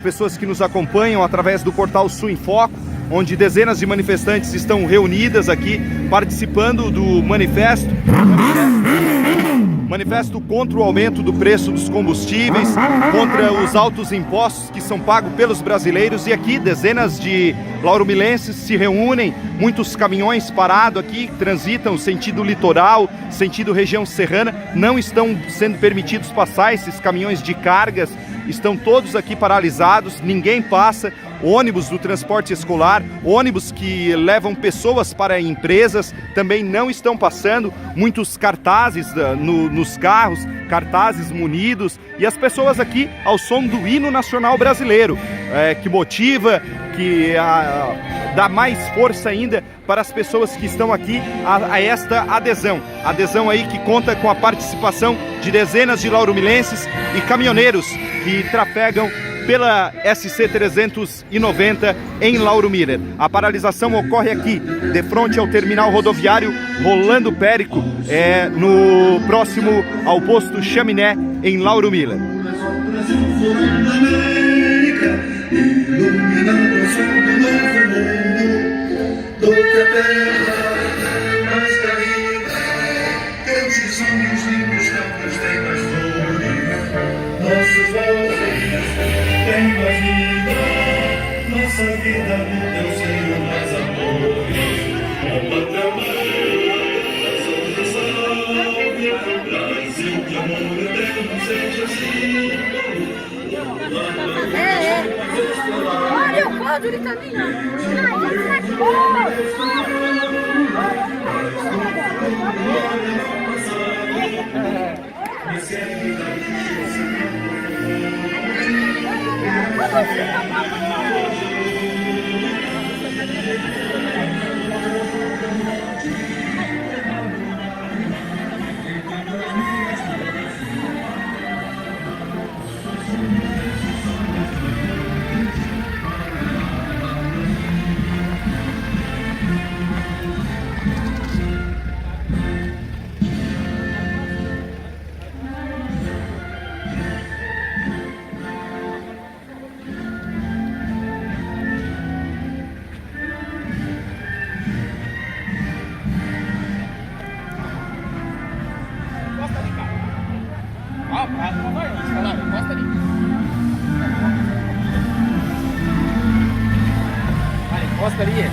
pessoas que nos acompanham através do portal Sul em Foco, onde dezenas de manifestantes estão reunidas aqui, participando do manifesto contra o aumento do preço dos combustíveis, contra os altos impostos que são pagos pelos brasileiros. E aqui dezenas de lauromilenses se reúnem, muitos caminhões parados aqui, transitam sentido litoral, sentido região serrana, não estão sendo permitidos passar esses caminhões de cargas, estão todos aqui paralisados, ninguém passa. Ônibus do transporte escolar, ônibus que levam pessoas para empresas também não estão passando, muitos cartazes nos carros, cartazes munidos, e as pessoas aqui ao som do hino nacional brasileiro, que motiva, que dá mais força ainda para as pessoas que estão aqui a esta adesão. Adesão aí que conta com a participação de dezenas de lauromilenses e caminhoneiros que trafegam pela SC 390 em Lauro Miller. A paralisação ocorre aqui, de frente ao terminal rodoviário Rolando Périco, no próximo ao posto Chaminé, em Lauro Miller. Nossa vida no teu seio mais amores, uma trabalho, salve, Brasil de amor eterno seja assim. Olha o quadro, ele caminhando. Encosta ali.